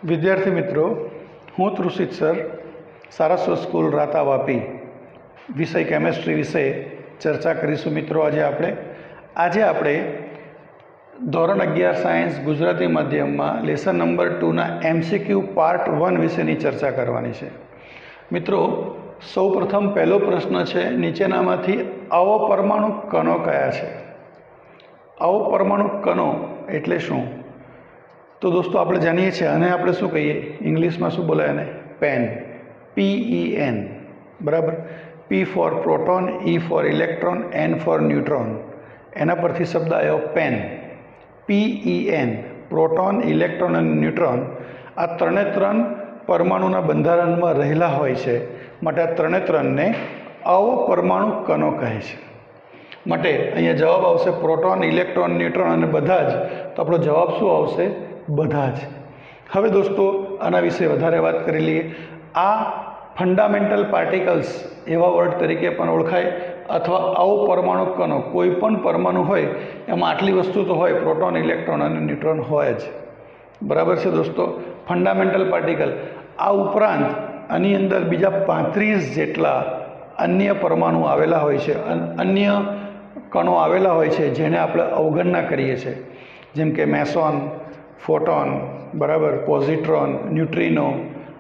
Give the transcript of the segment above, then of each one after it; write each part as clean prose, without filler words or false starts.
વિદ્યાર્થી મિત્રો, હું તૃષિત સર, સારસ્વત સ્કૂલ રાતા વાપી, વિષય કેમેસ્ટ્રી વિશે ચર્ચા કરીશું. મિત્રો આજે આપણે ધોરણ 11 સાયન્સ ગુજરાતી માધ્યમમાં લેસન નંબર 2ના MCQ પાર્ટ 1 વિશેની ચર્ચા કરવાની છે. મિત્રો, સૌપ્રથમ પહેલો પ્રશ્ન છે, નીચેનામાંથી અવપરમાણુ કણો કયા છે? અવપરમાણુ કણો એટલે શું? તો દોસ્તો આપણે જાણીએ છીએ, અને આપણે શું કહીએ, ઇંગ્લિશમાં શું બોલાય એને? પેન, PEN, બરાબર. P for proton, E for electron, N for neutron. એના પરથી શબ્દ આવ્યો પેન. PEN, પ્રોટોન, ઇલેક્ટ્રોન અને ન્યુટ્રોન, આ ત્રણ પરમાણુના બંધારણમાં રહેલા હોય છે, માટે આ ત્રણને અવપરમાણુ કણો કહે છે. માટે અહીંયા જવાબ આવશે પ્રોટોન, ઇલેક્ટ્રોન, ન્યુટ્રોન અને બધા જ. તો આપણો જવાબ શું આવશે? બધા જ. હવે દોસ્તો, આના વિશે વધારે વાત કરી લઈએ. આ ફંડામેન્ટલ પાર્ટિકલ્સ એવા વર્ડ તરીકે પણ ઓળખાય, અથવા અવપરમાણુ કણો. કોઈ પણ પરમાણુ હોય એમાં આટલી વસ્તુ તો હોય, પ્રોટોન, ઇલેક્ટ્રોન અને ન્યુટ્રોન હોય જ. બરાબર છે દોસ્તો, ફંડામેન્ટલ પાર્ટિકલ. આ ઉપરાંત આની અંદર બીજા 35 જેટલા અન્ય પરમાણુ આવેલા હોય છે, અન્ય કણો આવેલા હોય છે, જેને આપણે અવગણના કરીએ છીએ, જેમ કે મેસોન, ફોટોન, બરાબર, પોઝિટ્રોન, ન્યુટ્રિનો,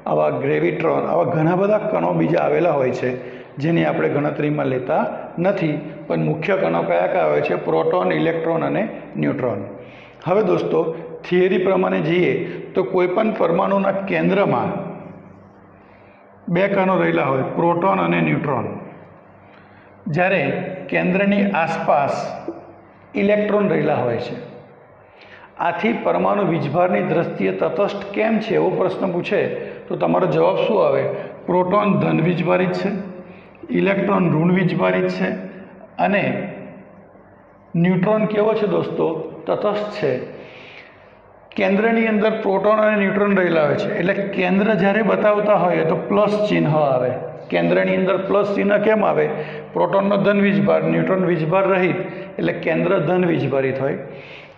આવા ગ્રેવિટ્રોન, આવા ઘણા બધા કણો બીજા આવેલા હોય છે, જેની આપણે ગણતરીમાં લેતા નથી. પણ મુખ્ય કણો કયા કયા હોય છે? પ્રોટોન, ઇલેક્ટ્રોન અને ન્યુટ્રોન. હવે દોસ્તો, થિયરી પ્રમાણે જઈએ તો કોઈ પણ પરમાણુના કેન્દ્રમાં બે કણો રહેલા હોય, પ્રોટોન અને ન્યુટ્રોન. જ્યારે કેન્દ્રની આસપાસ ઇલેક્ટ્રોન રહેલા હોય છે. આથી પરમાણુ વીજભારની દ્રષ્ટિએ તટસ્થ કેમ છે એવો પ્રશ્ન પૂછે તો તમારો જવાબ શું આવે? પ્રોટોન ધન વીજભારિત છે, ઇલેક્ટ્રોન ઋણ વીજભારિત છે, અને ન્યુટ્રોન કેવો છે દોસ્તો? તટસ્થ છે. કેન્દ્રની અંદર પ્રોટોન અને ન્યુટ્રોન રહેલા હોય છે, એટલે કેન્દ્ર જ્યારે બતાવતા હોય તો પ્લસ ચિહ્ન આવે. કેન્દ્રની અંદર પ્લસ ચિહ્ન કેમ આવે? પ્રોટોનનો ધન વીજભાર, ન્યુટ્રોન વીજભાર રહિત, એટલે કેન્દ્ર ધન વીજભારિત હોય.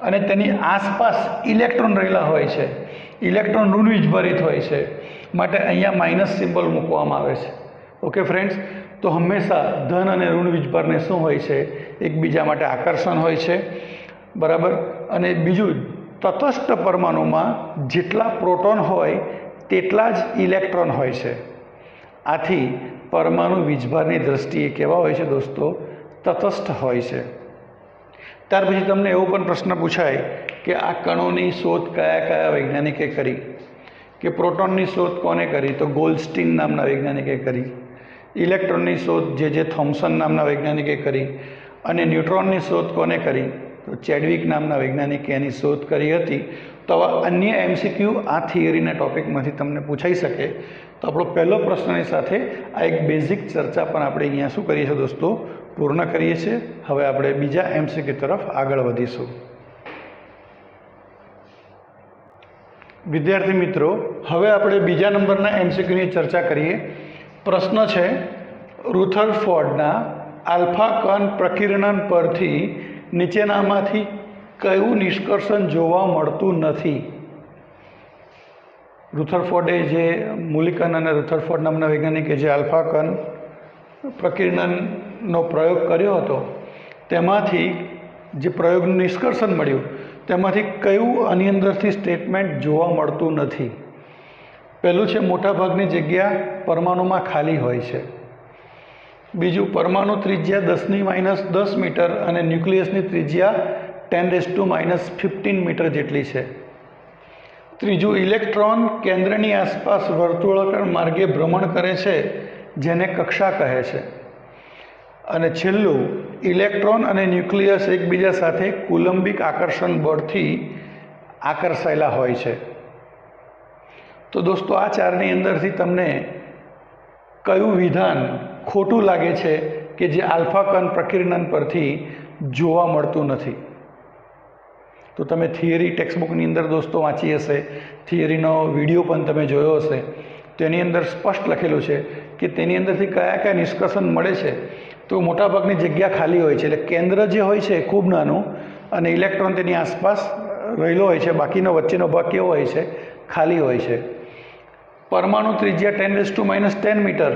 અને તેની આસપાસ ઇલેક્ટ્રોન રહેલા હોય છે, ઇલેક્ટ્રોન ઋણ વીજભારિત હોય છે, માટે અહીંયા માઇનસ સિમ્બોલ મૂકવામાં આવે છે. ઓકે ફ્રેન્ડ્સ, તો હંમેશા ધન અને ઋણ વીજભારને શું હોય છે? એકબીજા માટે આકર્ષણ હોય છે, બરાબર. અને બીજું, તટસ્થ પરમાણુમાં જેટલા પ્રોટોન હોય તેટલા જ ઇલેક્ટ્રોન હોય છે. આથી પરમાણુ વીજભારની દ્રષ્ટિએ કેવા હોય છે દોસ્તો? તટસ્થ હોય છે. ત્યાર પછી તમને એવો પણ પ્રશ્ન પૂછાય કે આ કણોની શોધ કયા કયા વૈજ્ઞાનિકે કરી? કે પ્રોટોનની શોધ કોને કરી? તો ગોલ્ડસ્ટીન નામના વૈજ્ઞાનિકે કરી. ઇલેક્ટ્રોનની શોધ જે થોમ્સન નામના વૈજ્ઞાનિકે કરી. અને ન્યુટ્રોનની શોધ કોને કરી? તો ચેડવિક નામના વૈજ્ઞાનિકે એની શોધ કરી હતી. તો આવા અન્ય MCQ આ થિયરીના ટોપિકમાંથી તમને પૂછાઈ શકે. તો આપણો પહેલો પ્રશ્નની સાથે આ એક બેઝિક ચર્ચા પણ આપણે અહીંયા શું કરીએ છીએ દોસ્તો? પૂર્ણ કરીએ છીએ. હવે આપણે બીજા MCQ તરફ આગળ વધીશું. વિદ્યાર્થી મિત્રો, હવે આપણે બીજા નંબરના MCQની ચર્ચા કરીએ. પ્રશ્ન છે, રુથરફોર્ડના આલ્ફા કણ પ્રકીર્ણન પરથી નીચેનામાંથી કયું નિષ્કર્ષણ જોવા મળતું નથી? રુથરફોર્ડે જે મુલિકન અને રુથરફોર્ડ નામના વૈજ્ઞાનિકે જે આલ્ફા કણ પ્રકીર્ણનનો પ્રયોગ કર્યો હતો, તેમાંથી જે પ્રયોગનું નિષ્કર્ષણ મળ્યું તેમાંથી કયું આની અંદરથી સ્ટેટમેન્ટ જોવા મળતું નથી? પહેલું છે, મોટાભાગની જગ્યા પરમાણુમાં ખાલી હોય છે. બીજું, પરમાણુ ત્રિજ્યા 10⁻10 મીટર અને ન્યુક્લિયસની ત્રિજ્યા 10⁻−15 મીટર જેટલી છે. ત્રીજું, ઇલેક્ટ્રોન કેન્દ્રની આસપાસ વર્તુળાકાર માર્ગે ભ્રમણ કરે છે, જેને કક્ષા કહે છે. અને છેલ્લું, ઇલેક્ટ્રોન અને ન્યુક્લિયસ એકબીજા સાથે કુલંબિક આકર્ષણ બળથી આકર્ષાયેલા હોય છે. તો દોસ્તો, આ ચારની અંદરથી તમને કયું વિધાન ખોટું લાગે છે કે જે આલ્ફા કણ પ્રકીર્ણન પરથી જોવા મળતું નથી? તો તમે થિયરી ટેક્સ્ટબુકની અંદર દોસ્તો વાંચી હશે, થિયરીનો વિડીયો પણ તમે જોયો હશે. તેની અંદર સ્પષ્ટ લખેલું છે કે તેની અંદરથી કયા કયા નિષ્કર્ષણ મળે છે. તો મોટાભાગની જગ્યા ખાલી હોય છે, એટલે કેન્દ્ર જે હોય છે ખૂબ નાનું, અને ઇલેક્ટ્રોન તેની આસપાસ રહેલો હોય છે. બાકીનો વચ્ચેનો ભાગ કેવો હોય છે? ખાલી હોય છે. પરમાણુ ત્રિજ્યા 10⁻10 મીટર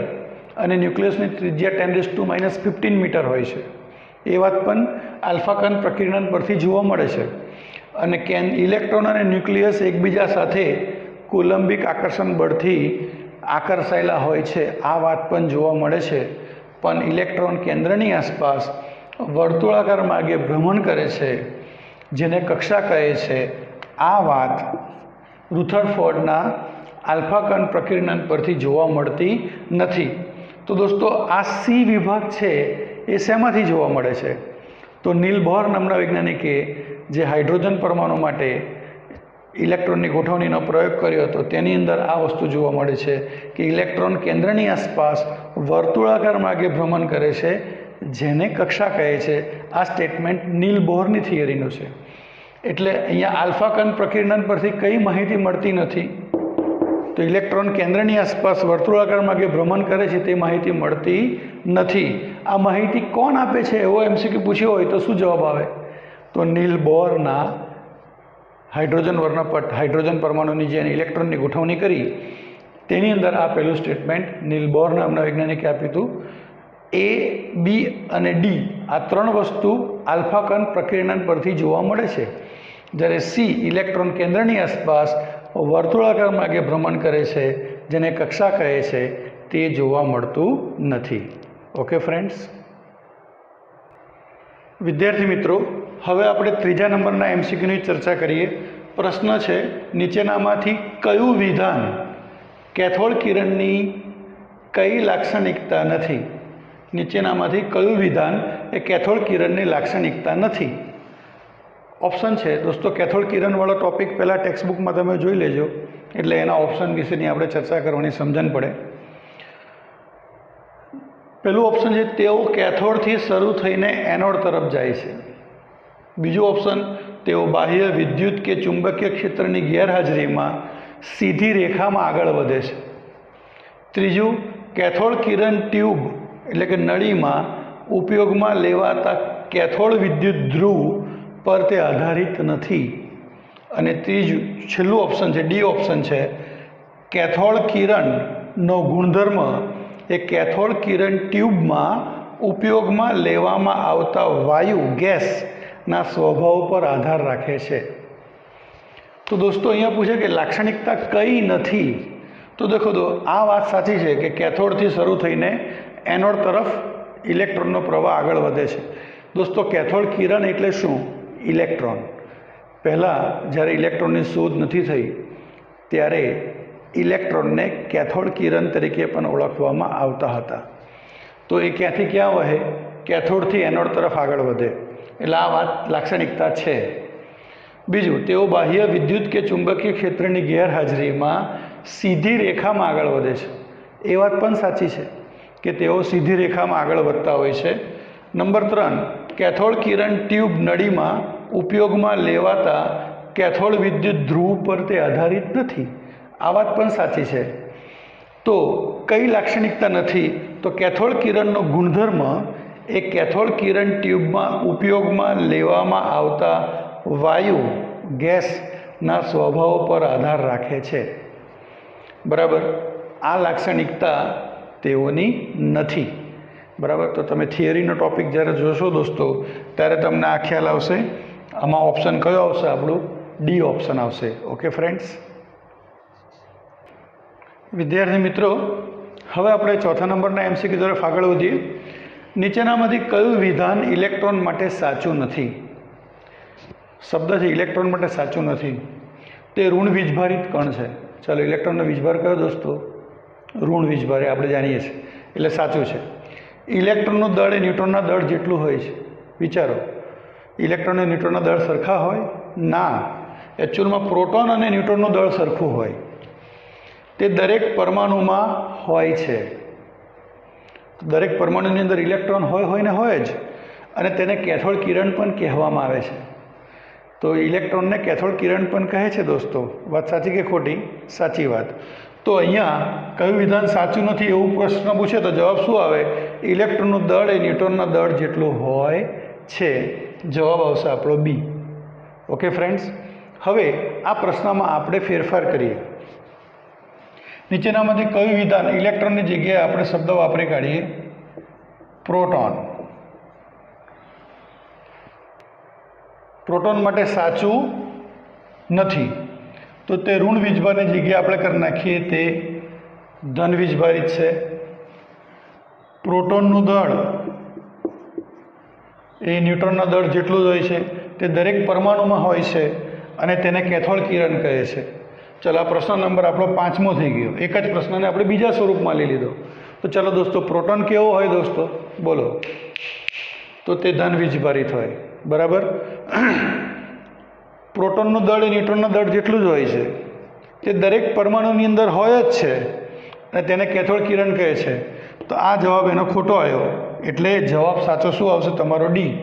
અને ન્યુક્લિયસની ત્રિજ્યા 10⁻15 મીટર હોય છે. એ વાત પણ આલ્ફા કણ પ્રકીર્ણન પરથી જોવા મળે છે. અને ઇલેક્ટ્રોન અને ન્યુક્લિયસ એકબીજા સાથે કુલંબિક આકર્ષણ બળથી આકર્ષાયેલા હોય છે, આ વાત પણ જોવા મળે છે. પણ ઇલેક્ટ્રોન કેન્દ્રની આસપાસ વર્તુળાકાર માર્ગે ભ્રમણ કરે છે, જેને કક્ષા કહે છે. આ વાત રુથરફોર્ડના આલ્ફા કણ પ્રકીર્ણન પરથી જોવા મળતી નથી. તો દોસ્તો, આ સી વિભાગ છે એ શેમાંથી જોવા મળે છે? તો નીલ બોહર નામના વૈજ્ઞાનિકે જે હાઇડ્રોજન પરમાણુ માટે ઇલેક્ટ્રોનની ગોઠવણીનો પ્રયોગ કર્યો હતો, તેની અંદર આ વસ્તુ જોવા મળે છે કે ઇલેક્ટ્રોન કેન્દ્રની આસપાસ વર્તુળાકાર માર્ગે ભ્રમણ કરે છે, જેને કક્ષા કહે છે. આ સ્ટેટમેન્ટ નીલ બોહરની થિયરીનું છે. એટલે અહીંયા આલ્ફા કણ પ્રકીર્ણન પરથી કઈ માહિતી મળતી નથી. તો ઇલેક્ટ્રોન કેન્દ્રની આસપાસ વર્તુળાકાર માર્ગે ભ્રમણ કરે છે તે માહિતી મળતી નથી. આ માહિતી કોણ આપે છે એવો MCQ પૂછ્યો હોય તો શું જવાબ આવે? તો નીલ બોહરના હાઇડ્રોજન પરમાણુની જે ઇલેક્ટ્રોનની ગોઠવણી કરી તેની અંદર આ પહેલું સ્ટેટમેન્ટ નીલ બોહર નામના વૈજ્ઞાનિકે આપ્યું હતું. A, B અને D આ ત્રણ વસ્તુ આલ્ફા કણ પ્રકીર્ણન પરથી જોવા મળે છે. જ્યારે C ઇલેક્ટ્રોન કેન્દ્રની આસપાસ વર્તુળાકાર માર્ગે ભ્રમણ કરે છે, જેને કક્ષા કહે છે, તે જોવા મળતું નથી. Okay friends. વિદ્યાર્થી મિત્રો, હવે આપણે ત્રીજા નંબરના MCQની ચર્ચા કરીએ. પ્રશ્ન છે, નીચેનામાંથી કયું વિધાન કેથોડ કિરણની કઈ લાક્ષણિકતા નથી? નીચેનામાંથી કયું વિધાન એ કેથોડ કિરણની લાક્ષણિકતા નથી? ઓપ્શન છે દોસ્તો, કેથોડ કિરણવાળો ટોપિક પહેલાં ટેક્સ્ટબુકમાં તમે જોઈ લેજો, એટલે એના ઓપ્શન વિશેની આપણે ચર્ચા કરવાની સમજણ પડે. પહેલું ઓપ્શન છે, તેઓ કેથોડથી શરૂ થઈને એનોડ તરફ જાય છે. બીજું ઓપ્શન, તેઓ બાહ્ય વિદ્યુત કે ચુંબકીય ક્ષેત્રની ગેરહાજરીમાં સીધી રેખામાં આગળ વધે છે. ત્રીજું, કેથોડ કિરણ ટ્યુબ એટલે કે નળીમાં ઉપયોગમાં લેવાતા કેથોડ વિદ્યુત ધ્રુવ પર તે આધારિત નથી. અને છેલ્લું ઓપ્શન છે, ડી ઓપ્શન છે, કેથોડ કિરણનો ગુણધર્મ એ કેથોડ કિરણ ટ્યુબમાં ઉપયોગમાં લેવામાં આવતા વાયુ ગેસના સ્વભાવ પર આધાર રાખે છે. તો દોસ્તો, અહીંયા પૂછે કે લાક્ષણિકતા કઈ નથી? તો દેખો આ વાત સાચી છે કે કેથોડથી શરૂ થઈને એનોડ તરફ ઇલેક્ટ્રોનનો પ્રવાહ આગળ વધે છે. દોસ્તો, કેથોડ કિરણ એટલે શું? ઇલેક્ટ્રોન. પહેલાં જ્યારે ઇલેક્ટ્રોનની શોધ નથી થઈ ત્યારે ઇલેક્ટ્રોનને કેથોડ કિરણ તરીકે પણ ઓળખવામાં આવતા હતા. તો એ ક્યાંથી ક્યાં વહે? કેથોડથી એનોડ તરફ આગળ વધે. એટલે આ વાત લાક્ષણિકતા છે. બીજું, તેઓ બાહ્ય વિદ્યુત કે ચુંબકીય ક્ષેત્રની ગેરહાજરીમાં સીધી રેખામાં આગળ વધે છે. એ વાત પણ સાચી છે કે તેઓ સીધી રેખામાં આગળ વધતા હોય છે. નંબર 3, કેથોડ કિરણ ટ્યુબ નળીમાં ઉપયોગમાં લેવાતા કેથોડ વિદ્યુત ધ્રુવ પર તે આધારિત નથી. આ વાત પણ સાચી છે. તો કઈ લાક્ષણિકતા નથી? તો કેથોડ કિરણનો ગુણધર્મ એ કેથોડ કિરણ ટ્યુબમાં ઉપયોગમાં લેવામાં આવતા વાયુ ગેસના સ્વભાવ પર આધાર રાખે છે. બરાબર. આ લાક્ષણિકતા તેઓની નથી. બરાબર. તો તમે થિયરીનો ટોપિક જ્યારે જોશો દોસ્તો, ત્યારે તમને આ ખ્યાલ આવશે. આમાં ઓપ્શન કયો આવશે? આપણું ડી ઓપ્શન આવશે. Okay friends. વિદ્યાર્થી મિત્રો, હવે આપણે ચોથા નંબરના MCQ તરફ આગળ વધીએ. નીચેનામાંથી કયું વિધાન ઇલેક્ટ્રોન માટે સાચું નથી? શબ્દ છે ઇલેક્ટ્રોન માટે સાચું નથી. તે ઋણ વીજભારિત કણ છે. ચાલો, ઇલેક્ટ્રોનનો વીજભાર કયો દોસ્તો? ઋણ વીજભાર, એ આપણે જાણીએ છીએ, એટલે સાચું છે. ઇલેક્ટ્રોનનું દળ એ ન્યૂટ્રોનના દળ જેટલું હોય છે. વિચારો, ઇલેક્ટ્રોન અને ન્યૂટ્રોનના દળ સરખા હોય? ના. એકચ્યુઅલમાં પ્રોટોન અને ન્યૂટ્રોનનું દળ સરખું હોય. તે દરેક પરમાણુમાં હોય છે. દરેક પરમાણુની અંદર ઇલેક્ટ્રોન હોય ને હોય જ. અને તેને કેથોડ કિરણ પણ કહેવામાં આવે છે. તો ઇલેક્ટ્રોનને કેથોડ કિરણ પણ કહે છે દોસ્તો. વાત સાચી કે ખોટી? સાચી વાત. તો અહીંયા કયું વિધાન સાચું નથી એવું પ્રશ્ન પૂછે તો જવાબ શું આવે? ઇલેક્ટ્રોનનું દળ એ ન્યૂટ્રોનના દળ જેટલું હોય છે. જવાબ આવશે આપણો બી. Okay friends. હવે આ પ્રશ્નમાં આપણે ફેરફાર કરીએ. નીચેનામાંથી કયું વિધાન ઇલેક્ટ્રોનની જગ્યાએ આપણે શબ્દ વાપરી કાઢીએ? પ્રોટોન. પ્રોટોન માટે સાચું નથી, તો તે ઋણ વીજભારની જગ્યાએ આપણે કરી નાખીએ તે ધન વીજભારી છે. પ્રોટોનનું દળ એ ન્યુટ્રોનના દળ જેટલું જ હોય છે, તે દરેક પરમાણુમાં હોય છે અને તેને કેથોડ કિરણ કહે છે. ચલો, આ પ્રશ્ન નંબર આપણો 5મો થઈ ગયો. એક જ પ્રશ્નને આપણે બીજા સ્વરૂપમાં લઈ લીધો. તો ચલો દોસ્તો, પ્રોટોન કેવો હોય દોસ્તો? બોલો. તો તે ધન વીજભારિત હોય. બરાબર. પ્રોટોનનું દળ એ ન્યુટ્રોનના દળ જેટલું જ હોય છે, તે દરેક પરમાણુની અંદર હોય જ છે અને તેને કેથોડ કિરણ કહે છે. તો આ જવાબ એનો ખોટો આવ્યો, એટલે જવાબ સાચો શું આવશે? તમારો ડી.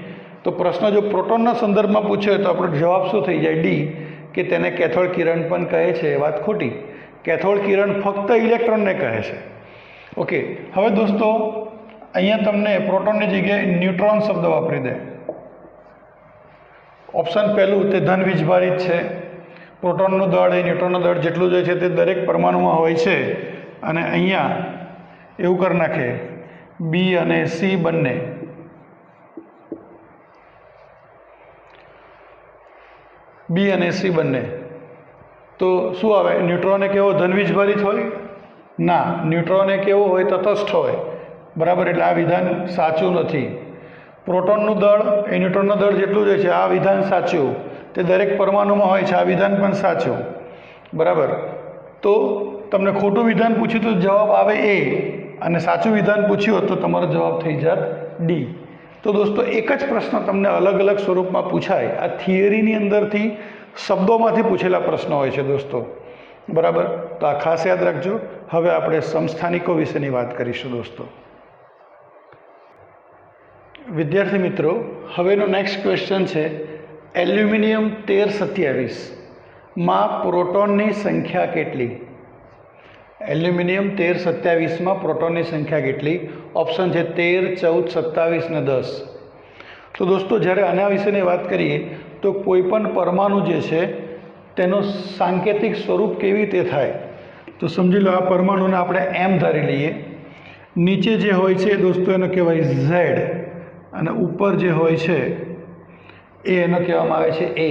તો પ્રશ્ન જો પ્રોટોનના સંદર્ભમાં પૂછ્યો તો આપણો જવાબ શું થઈ જાય? ડી, કે તેને કેથોડ કિરણ પણ કહે છે. એ વાત ખોટી. કેથોડ કિરણ ફક્ત ઇલેક્ટ્રોનને કહે છે. ઓકે, હવે દોસ્તો અહીંયા તમને પ્રોટોનની જગ્યાએ ન્યુટ્રોન શબ્દ વાપરી દે. ઓપ્શન પહેલું, તે ધન વીજભારિત છે. પ્રોટોનનું દળ એ ન્યુટ્રોનનું દળ જેટલું જ હોય છે, તે દરેક પરમાણુમાં હોય છે. અને અહીંયા એવું કરી નાખે બી અને સી બંને. બી અને સી બંને. તો શું આવે? ન્યુટ્રોન એક એવો ધન વીજભારિત હોય? ના, ન્યુટ્રોન એક એવો હોય તટસ્થ હોય. બરાબર, એટલે આ વિધાન સાચું નથી. પ્રોટોનનું દળ એ ન્યુટ્રોનના દળ જેટલું જ હોય છે, આ વિધાન સાચું. તે દરેક પરમાણુમાં હોય છે, આ વિધાન પણ સાચું. બરાબર. તો તમને ખોટું વિધાન પૂછ્યું તો જવાબ આવે એ, અને સાચું વિધાન પૂછ્યું હોત તો તમારો જવાબ થઈ જાત ડી. તો દોસ્તો, એક જ પ્રશ્ન તમને અલગ અલગ સ્વરૂપમાં પૂછાય. આ થિયરીની અંદરથી શબ્દોમાંથી પૂછેલા પ્રશ્નો હોય છે દોસ્તો. બરાબર. તો આ ખાસ યાદ રાખજો. હવે આપણે સમસ્થાનિકો વિશેની વાત કરીશું દોસ્તો. વિદ્યાર્થી મિત્રો, હવેનો નેક્સ્ટ ક્વેશ્ચન છે એલ્યુમિનિયમ 1327 માં પ્રોટોનની સંખ્યા કેટલી? એલ્યુમિનિયમ 1327 માં પ્રોટોનની સંખ્યા કેટલી? ઓપ્શન છે 13, 14, 27 ને 10. તો દોસ્તો, જ્યારે આના વિશેની વાત કરીએ તો કોઈ પણ પરમાણુ જે છે તેનું સાંકેતિક સ્વરૂપ કેવી રીતે થાય? તો સમજી લો, આ પરમાણુને આપણે એમ ધારી લઈએ. નીચે જે હોય છે દોસ્તો એનો કહેવાય ઝેડ, અને ઉપર જે હોય છે એ એનો કહેવામાં આવે છે એ.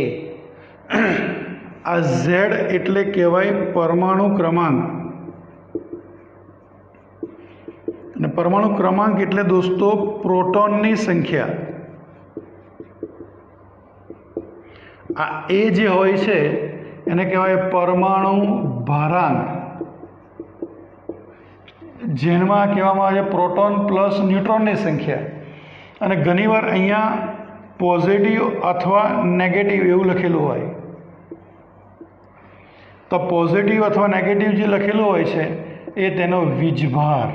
આ ઝેડ એટલે કહેવાય પરમાણુ ક્રમાંક, અને પરમાણુ ક્રમાંક એટલે દોસ્તો પ્રોટોનની સંખ્યા. આ એ જે હોય છે એને કહેવાય પરમાણુ ભારાંક, જેમાં કહેવામાં આવે છે પ્રોટોન પ્લસ ન્યુટ્રોનની સંખ્યા. અને ઘણીવાર અહીંયા પોઝિટિવ અથવા નેગેટિવ એવું લખેલું હોય. તો પોઝિટિવ અથવા નેગેટિવ જે લખેલું હોય છે એ તેનો વીજભાર.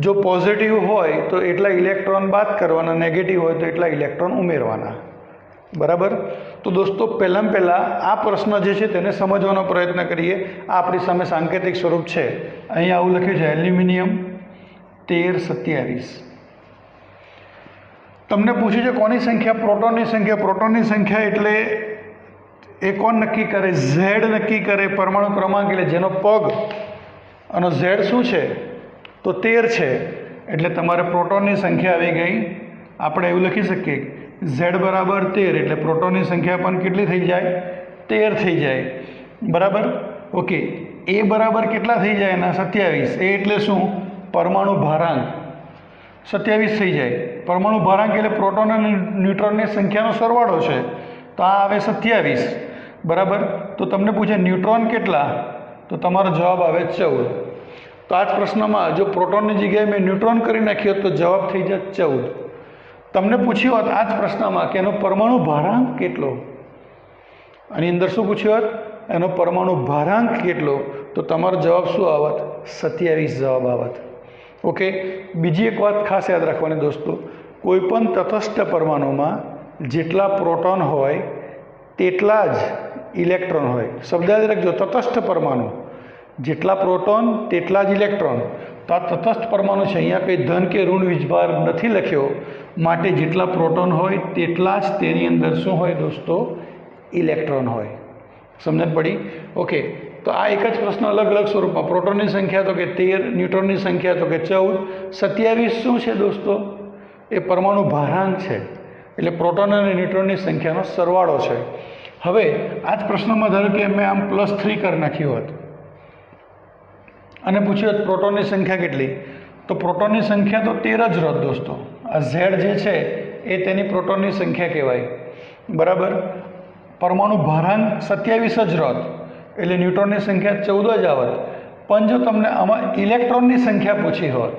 જો પોઝિટિવ હોય તો એટલા ઇલેક્ટ્રોન બાદ કરવાના, નેગેટિવ હોય તો એટલા ઇલેક્ટ્રોન ઉમેરવાના. બરાબર. તો દોસ્તો, પહેલાં આ પ્રશ્ન જે છે તેને સમજવાનો પ્રયત્ન કરીએ. આ આપણી સામે સાંકેતિક સ્વરૂપ છે. અહીંયા આવું લખ્યું છે એલ્યુમિનિયમ 1327. તમને પૂછ્યું છે કોની સંખ્યા? પ્રોટોનની સંખ્યા. પ્રોટોનની સંખ્યા એટલે એ કોણ નક્કી કરે? ઝેડ નક્કી કરે. પરમાણુ ક્રમાંક એટલે જેનો પગ અને ઝેડ શું છે? તો 13 છે. એટલે તમારે પ્રોટોનની સંખ્યા આવી ગઈ. આપણે એવું લખી શકીએ ઝેડ બરાબર 13, એટલે પ્રોટોનની સંખ્યા પણ કેટલી થઈ જાય? 13 થઈ જાય. બરાબર. ઓકે, એ બરાબર કેટલા થઈ જાય? એના 27. એ એટલે શું? પરમાણુ ભારાંક. 27 થઈ જાય. પરમાણુ ભારાંક એટલે પ્રોટોન અને ન્યુટ્રોનની સંખ્યાનો સરવાળો છે. તો આ આવે 27. બરાબર. તો તમને પૂછે ન્યુટ્રોન કેટલા? તો તમારો જવાબ આવે 14. તો આ જ પ્રશ્નમાં જો પ્રોટોનની જગ્યાએ મેં ન્યુટ્રોન કરી નાખ્યો તો જવાબ થઈ જાય 14. તમને પૂછ્યું હોત આ જ પ્રશ્નમાં કે એનો પરમાણુ ભારાંક કેટલો, આની અંદર શું પૂછ્યું હોત? એનો પરમાણુ ભારાંક કેટલો, તો તમારો જવાબ શું આવત? 27 જવાબ આવત. ઓકે. બીજી એક વાત ખાસ યાદ રાખવાની દોસ્તો, કોઈ પણ તટસ્થ પરમાણુમાં જેટલા પ્રોટોન હોય તેટલા જ ઇલેક્ટ્રોન હોય. શબ્દ યાદ રાખજો, તટસ્થ પરમાણુ, જેટલા પ્રોટોન તેટલા જ ઇલેક્ટ્રોન. તો આ તટસ્થ પરમાણુ છે. અહીંયા કંઈ ધન કે ઋણ વીજભાર નથી લખ્યો, માટે જેટલા પ્રોટોન હોય તેટલા જ તેની અંદર શું હોય દોસ્તો? ઇલેક્ટ્રોન હોય. સમજણ પડી? ઓકે, તો આ એક જ પ્રશ્ન અલગ અલગ સ્વરૂપમાં. પ્રોટોનની સંખ્યા તો કે 13, ન્યુટ્રોનની સંખ્યા તો કે 14, 27 શું છે દોસ્તો? એ પરમાણુ ભારાંક છે. એટલે પ્રોટોન અને ન્યુટ્રોનની સંખ્યાનો સરવાળો છે. હવે આ જ પ્રશ્નમાં ધારો કે મેં આમ +3 કરી નાખ્યું હોત અને પૂછ્યું હોત પ્રોટોનની સંખ્યા કેટલી, તો પ્રોટોનની સંખ્યા તો 13 જ રહત દોસ્તો. આ ઝેડ જે છે એ તેની પ્રોટોનની સંખ્યા કહેવાય, બરાબર. પરમાણુ ભારાંક 27 જ રહત, એટલે ન્યુટ્રોનની સંખ્યા 14 જ આવત. પણ જો તમને આમાં ઇલેક્ટ્રોનની સંખ્યા પૂછી હોત,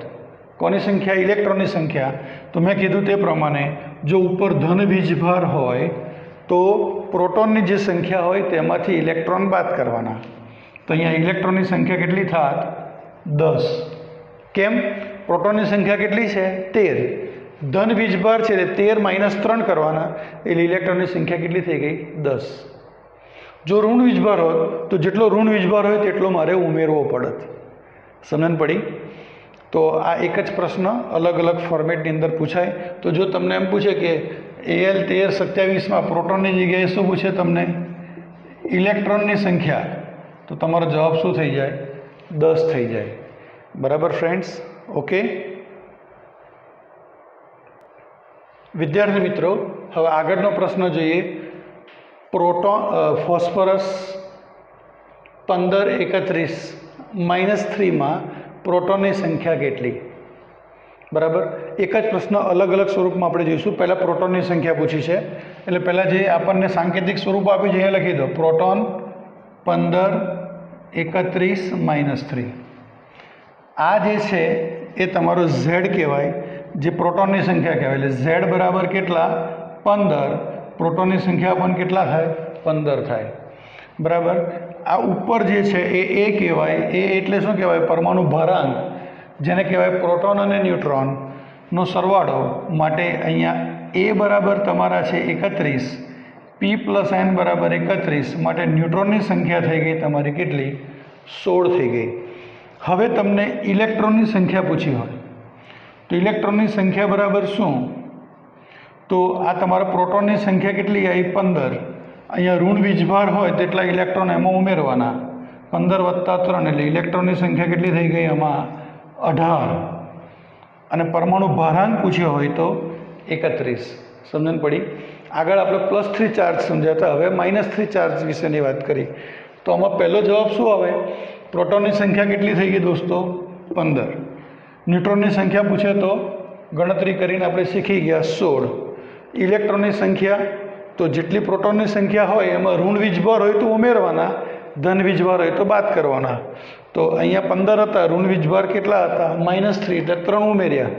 કોની સંખ્યા? ઇલેક્ટ્રોનની સંખ્યા, તો મેં કીધું તે પ્રમાણે જો ઉપર ધન વીજભાર હોય તો પ્રોટોનની જે સંખ્યા હોય તેમાંથી ઇલેક્ટ્રોન બાદ કરવાના. તો અહીંયા ઇલેક્ટ્રોનની સંખ્યા કેટલી થાત? 10. કેમ? પ્રોટોનની સંખ્યા કેટલી છે? 13. ધન વીજભાર છે એટલે 13 - 3 કરવાના, એટલે ઇલેક્ટ્રોનની સંખ્યા કેટલી થઈ ગઈ? 10. જો ઋણ વીજભાર હોત તો જેટલો ઋણ વીજભાર હોય તેટલો મારે ઉમેરવો પડત. સમજણ પડી? તો આ એક જ પ્રશ્ન અલગ અલગ ફોર્મેટની અંદર પૂછાય. તો જો તમને એમ પૂછે કે Al 13 27માં પ્રોટોનની જગ્યાએ શું પૂછે તમને? ઇલેક્ટ્રોનની સંખ્યા, તો તમારો જવાબ શું થઈ જાય? 10 થઈ જાય. બરાબર ફ્રેન્ડ્સ? ઓકે વિદ્યાર્થી મિત્રો, હવે આગળનો પ્રશ્ન જોઈએ. ફોસ્ફરસ 15 31 -3માં પ્રોટોનની સંખ્યા કેટલી? બરાબર. એક જ પ્રશ્ન અલગ અલગ સ્વરૂપમાં આપણે જોઈશું. પહેલાં પ્રોટોનની સંખ્યા પૂછી છે, એટલે પહેલાં જે આપણને સાંકેતિક સ્વરૂપ આપ્યું છે અહીંયા લખી દો. પ્રોટોન 15 31 -3. આ જે છે એ તમારો ઝેડ કહેવાય, જે પ્રોટોનની સંખ્યા કહેવાય. એટલે ઝેડ બરાબર કેટલા? 15. પ્રોટોનની સંખ્યા પણ કેટલા થાય? 15 થાય. બરાબર. આ ઉપર જે છે એ કહેવાય. એ એટલે શું કહેવાય? પરમાણુ ભારાંક, જેને કહેવાય પ્રોટોન અને ન્યુટ્રોનનો સરવાળો. માટે અહીંયા એ બરાબર તમારા છે 31, P + n બરાબર 31. માટે ન્યુટ્રોનની સંખ્યા થઈ ગઈ તમારી કેટલી? 16 થઈ ગઈ. હવે તમને ઇલેક્ટ્રોનની સંખ્યા પૂછી હોય તો ઇલેક્ટ્રોનની સંખ્યા બરાબર શું? તો આ તમારા પ્રોટોનની સંખ્યા કેટલી આવી? 15. અહીંયા ઋણ વીજભાર હોય તેટલા ઇલેક્ટ્રોન એમાં ઉમેરવાના. 15 + 3 એટલે ઇલેક્ટ્રોનની સંખ્યા કેટલી થઈ ગઈ? આમાં 18. અને પરમાણુ ભારાંક પૂછ્યો હોય તો 31. સમજણ પડી? આગળ આપણે +3 ચાર્જ સમજાતા, હવે -3 ચાર્જ વિશેની વાત કરી. તો આમાં પહેલો જવાબ શું આવે? પ્રોટોનની સંખ્યા કેટલી થઈ ગઈ દોસ્તો? 15. ન્યુટ્રોનની સંખ્યા પૂછે તો ગણતરી કરીને આપણે શીખી ગયા 16. ઇલેક્ટ્રોનની સંખ્યા, તો જેટલી પ્રોટોનની સંખ્યા હોય એમાં ઋણ વીજભાર હોય તો ઉમેરવાના, ધન વીજભાર હોય તો બાદ કરવાના. તો અહીંયા 15 હતા, ઋણ વીજભાર કેટલા હતા? -3, એટલે 3 ઉમેર્યા.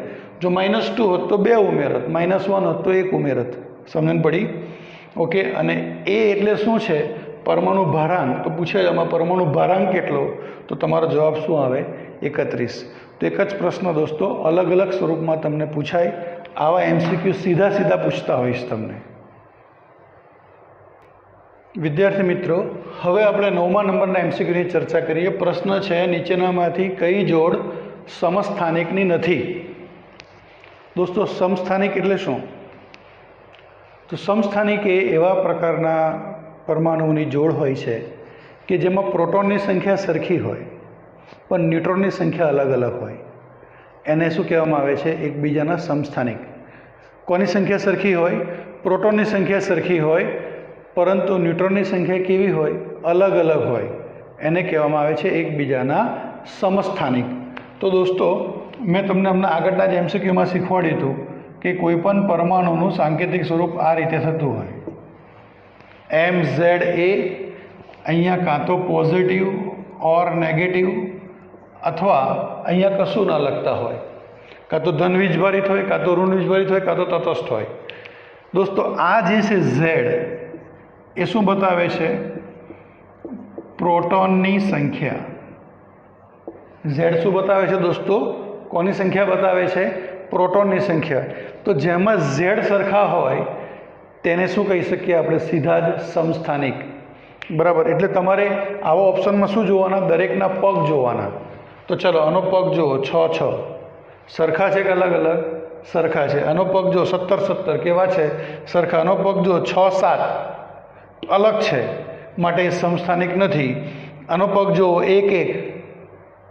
જો -2 હોત તો 2 ઉમેરત, -1 હોત તો 1 ઉમેરત. સમજણ પડી? ઓકે. અને એ એટલે શું છે? પરમાણુ ભારાંક. તો પૂછે આમાં પરમાણુ ભારાંક કેટલો? તો તમારો જવાબ શું આવે? 31. તો એક જ પ્રશ્ન દોસ્તો અલગ અલગ સ્વરૂપમાં તમને પૂછાય. આવા MCQ સીધા પૂછતા હોઈશ તમને. વિદ્યાર્થી મિત્રો, હવે આપણે 9મા નંબરના MCQની ચર્ચા કરીએ. પ્રશ્ન છે નીચેનામાંથી કઈ જોડ સમસ્થાનિકની નથી? દોસ્તો સમસ્થાનિક એટલે શું? તો સમસ્થાનિક એ એવા પ્રકારના પરમાણુઓની જોડ હોય છે કે જેમાં પ્રોટોનની સંખ્યા સરખી હોય પણ ન્યુટ્રોનની સંખ્યા અલગ અલગ હોય. એને શું કહેવામાં આવે છે? એકબીજાના સમસ્થાનિક. કોની સંખ્યા સરખી હોય? પ્રોટોનની સંખ્યા સરખી હોય પરંતુ ન્યુટ્રોનની સંખ્યા કેવી હોય? અલગ અલગ હોય. એને કહેવામાં આવે છે એકબીજાના સમસ્થાનિક. તો દોસ્તો મેં તમને હમણાં આગળના જ MCQમાં શીખવાડ્યું હતું કે કોઈપણ પરમાણુનું સાંકેતિક સ્વરૂપ આ રીતે થતું હોય. MZA અહીંયા કાં તો પોઝિટિવ ઓર નેગેટિવ અથવા અહીંયા કશું ના લખતા હોય. કાં તો ધન વીજભારિત હોય, કાં તો ઋણ વીજભારિત હોય, કાં તો તટસ્થ હોય. દોસ્તો આ જે છે ઝેડ એ શું બતાવે છે? પ્રોટોનની સંખ્યા. ઝેડ શું બતાવે છે દોસ્તો? કોની સંખ્યા બતાવે છે? પ્રોટોનની સંખ્યા. તો જેમાં ઝેડ સરખા હોય તેને શું કહી શકીએ આપણે? સીધા જ સમસ્થાનિક. બરાબર. એટલે તમારે આવા ઓપ્શનમાં શું જોવાના? દરેકના પગ જોવાના. તો ચલો આનો પગ જુઓ, 6 6 સરખા છે કે અલગ અલગ? સરખા છે। આનો પગ જો 17 17 કેવા છે? સરખા। આનો પગ જો 6 7 અલગ છે માટે એ સમસ્થાનિક નથી। આનો પગ જો 1 1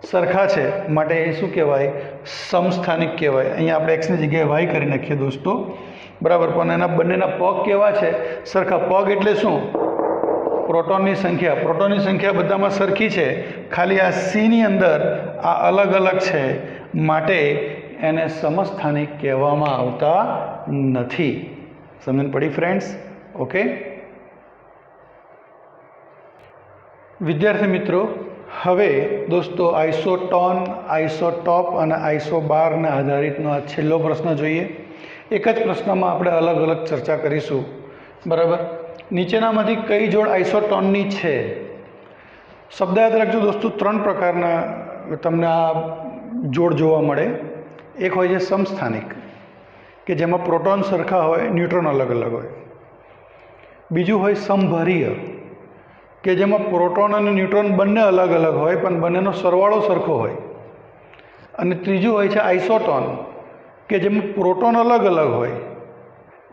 સરખા છે માટે એ શું કહેવાય? સમસ્થાનિક કહેવાય। અહીંયા આપણે એક્સની જગ્યાએ વાય કરી નાખીએ દોસ્તો, બરાબર। પણ એના બંનેના પગ કેવા છે? સરખા। પગ એટલે શું? પ્રોટોનની સંખ્યા। પ્રોટોનની સંખ્યા બધામાં સરખી છે, ખાલી આ સીની અંદર આ અલગ અલગ છે માટે એને સમસ્થાનિક કહેવામાં આવતા નથી। સમજણ પડી ફ્રેન્ડ્સ? ઓકે વિદ્યાર્થી મિત્રો, હવે દોસ્તો આઇસોટોન, આઇસોટોપ અને આઇસોબારને આધારિતનો આ છેલ્લો પ્રશ્ન જોઈએ। એક જ પ્રશ્નમાં આપણે અલગ અલગ ચર્ચા કરીશું, બરાબર। નીચેનામાંથી કઈ જોડ આઇસોટોનની છે? શબ્દ યાદ રાખજો દોસ્તો, 3 પ્રકારના તમને આ જોડ જોવા મળે। એક હોય છે સમસ્થાનિક, કે જેમાં પ્રોટોન સરખા હોય, ન્યુટ્રોન અલગ અલગ હોય। બીજું હોય સમભરીય, કે જેમાં પ્રોટોન અને ન્યુટ્રોન બંને અલગ અલગ હોય પણ બંનેનો સરવાળો સરખો હોય। અને ત્રીજું હોય છે આઇસોટોન, કે જેમાં પ્રોટોન અલગ અલગ હોય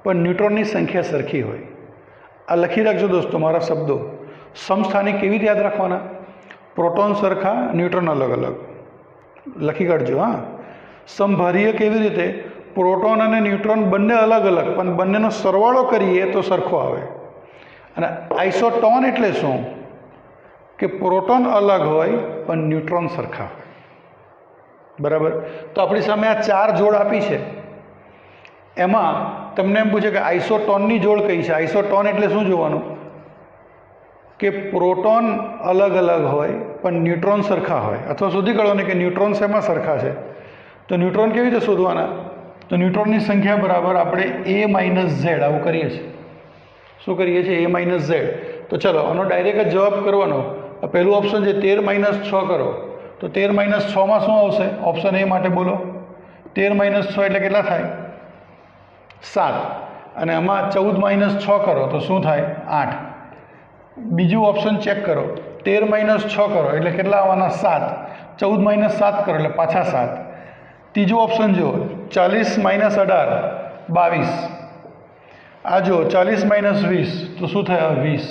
પણ ન્યુટ્રોનની સંખ્યા સરખી હોય। આ લખી રાખજો દોસ્તો મારા શબ્દો। સમસ્થાનિક કેવી રીતે યાદ રાખવાના? પ્રોટોન સરખા, ન્યુટ્રોન અલગ અલગ, લખી કાઢજો। હા, સમભારીય કેવી રીતે? પ્રોટોન અને ન્યુટ્રોન બંને અલગ અલગ પણ બંનેનો સરવાળો કરીએ તો સરખો આવે। અને આઇસોટોન એટલે શું? કે પ્રોટોન અલગ હોય પણ ન્યુટ્રોન સરખા હોય, બરાબર। તો આપણી સામે આ 4 જોડ આપી છે, એમાં તમને એમ પૂછે કે આઇસોટોનની જોડ કઈ છે? આઇસોટોન એટલે શું જોવાનું? કે પ્રોટોન અલગ અલગ હોય પણ ન્યુટ્રોન સરખા હોય। અથવા શોધી કાઢવાનું કે ન્યુટ્રોન શેમાં સરખા છે? તો ન્યુટ્રોન કેવી રીતે શોધવાના? તો ન્યુટ્રોનની સંખ્યા બરાબર આપણે a - z આવું કરીએ છીએ। શું કરીએ છીએ? a - z। તો ચલો આનો ડાયરેક્ટ જ જવાબ કરવાનો। પહેલું ઓપ્શન છે 13 - 6 કરો, તો 13 - 6 માં શું આવશે? ઓપ્શન એ માટે બોલો। 13 - 6 એટલે કેટલા થાય? 7। અને આમાં 14 - 6 કરો તો શું થાય? 8। બીજું ઓપ્શન ચેક કરો, 13 - 6 કરો એટલે કેટલા આવવાના? 7। 14 - 7 કરો એટલે પાછા 7। ત્રીજું ઓપ્શન જુઓ, 40 - 18 22। આ જો 40 - 20 તો શું થયા? 20।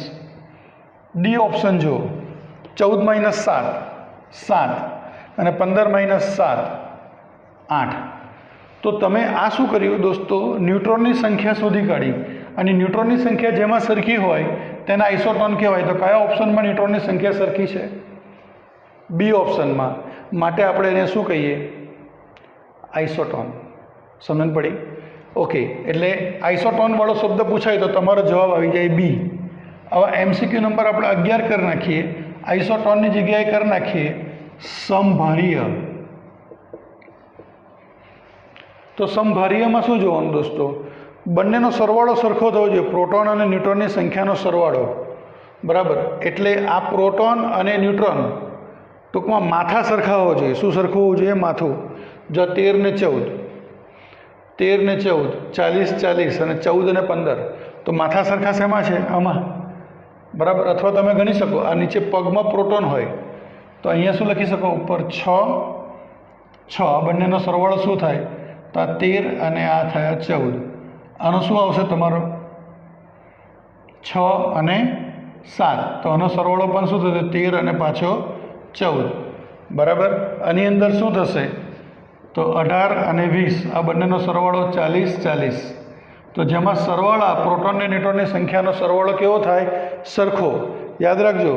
ડી ઓપ્શન જુઓ, 14 - 7 7 અને 15 - 7 8। તો તમે આ શું કર્યું દોસ્તો? ન્યુટ્રોનની સંખ્યા શોધી કાઢી, અને ન્યુટ્રોનની સંખ્યા જેમાં સરખી હોય તેને આઇસોટોન કહેવાય। તો કયા ઓપ્શનમાં ન્યુટ્રોનની સંખ્યા સરખી છે? બી ઓપ્શનમાં, માટે આપણે એને શું કહીએ? આઇસોટોન। સમજણ પડી? ઓકે, એટલે આઇસોટોન વાળો શબ્દ પૂછાય તો તમારો જવાબ આવી જાય બી। હવે MCQ નંબર આપણે 11 કરી નાખીએ, આઇસોટોનની જગ્યાએ કરી નાખીએ સમભારીય। તો સમભારીયમાં શું જોવાનું દોસ્તો? બંનેનો સરવાળો સરખો થવો જોઈએ, પ્રોટોન અને ન્યુટ્રોનની સંખ્યાનો સરવાળો, બરાબર। એટલે આ પ્રોટોન અને ન્યુટ્રોન ટૂંકમાં માથા સરખા હોવો જોઈએ। શું સરખું હોવું જોઈએ? માથું। જો 13 ને 14, 13 ને 14, 40 40 અને 14 અને 15, તો માથા સરખા શેમાં છે? આમાં, બરાબર। અથવા તમે ગણી શકો, આ નીચે પગમાં પ્રોટોન હોય તો અહીંયા શું લખી શકો? ઉપર 6 6, આ બંનેનો સરવાળો શું થાય? તો આ 13 અને આ થયા 14। આનો શું આવશે તમારો? 6 અને 7, તો આનો સરવાળો પણ શું થશે? 13 અને પાછો 14, બરાબર। આની અંદર શું થશે? તો 18 અને 20, આ બંનેનો સરવાળો 40 40। તો જેમાં સરવાળા પ્રોટોન અને ન્યુટ્રોનની સંખ્યાનો સરવાળો કેવો થાય? સરખો। યાદ રાખજો,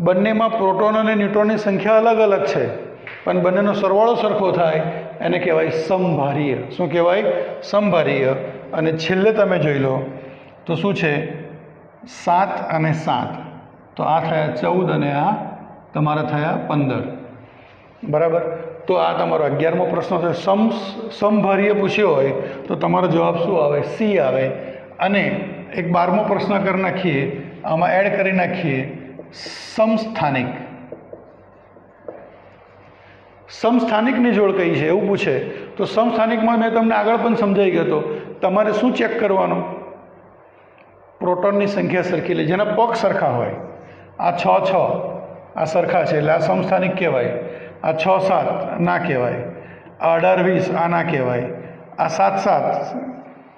બંનેમાં પ્રોટોન અને ન્યુટ્રોનની સંખ્યા અલગ અલગ છે પણ બંનેનો સરવાળો સરખો થાય, એને કહેવાય સમભારીય। શું કહેવાય? સમભારીય। અને છેલ્લે તમે જોઈ લો તો શું છે? 7 અને 7, તો આ થયા 14 અને આ તમારા થયા 15, બરાબર। તો આ તમારો 11મો પ્રશ્ન છે। સમભારીય પૂછ્યો હોય તો તમારો જવાબ શું આવે? સી આવે। અને એક 12મો પ્રશ્ન કરી નાખીએ, આમાં એડ કરી નાખીએ સમસ્થાનિક। સમસ્થાનિકની જોડ કઈ છે એવું પૂછે તો સમસ્થાનિકમાં મેં તમને આગળ પણ સમજાઈ ગયો હતો, તમારે શું ચેક કરવાનું? પ્રોટોનની સંખ્યા સરખી લે, જેના પગ સરખા હોય। આ 6 6 આ સરખા છે એટલે આ સમસ્થાનિક કહેવાય। આ 6 7 ના કહેવાય। આ 18 20 આ ના કહેવાય। આ 7 7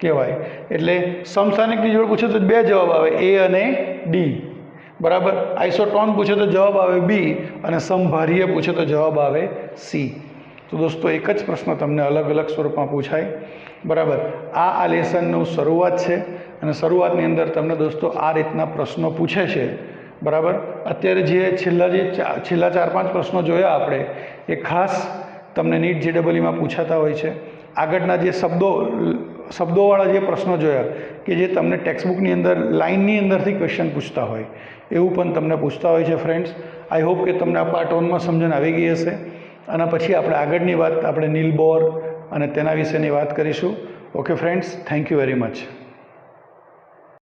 કહેવાય. એટલે સમસ્થાનિકની જોડ પૂછે તો 2 જવાબ આવે, એ અને ડી. બરાબર. આઇસોટોન પૂછે તો જવાબ આવે બી, અને સમભારીય પૂછે તો જવાબ આવે સી. તો દોસ્તો એક જ પ્રશ્ન તમને અલગ અલગ સ્વરૂપમાં પૂછાય. બરાબર. આ લેસનનું શરૂઆત છે, અને શરૂઆતની અંદર તમને દોસ્તો આ રીતના પ્રશ્નો પૂછે છે. બરાબર. અત્યારે જે છેલ્લા 4-5 પ્રશ્નો જોયા આપણે, એ ખાસ તમને નીટ JEEમાં પૂછાતા હોય છે. આગળના જે શબ્દોવાળા જે પ્રશ્નો જોયા કે જે તમને ટેક્સ્ટબુકની અંદર લાઇનની અંદરથી ક્વેશ્ચન પૂછતા હોય, એવું પણ તમને પૂછતા હોય છે. ફ્રેન્ડ્સ, આઈ હોપ કે તમને આ પાર્ટ 1માં સમજણ આવી ગઈ હશે. અને પછી આપણે આગળની વાત આપણે નીલ બોર અને તેના વિશેની વાત કરીશું. Okay friends, thank you very much.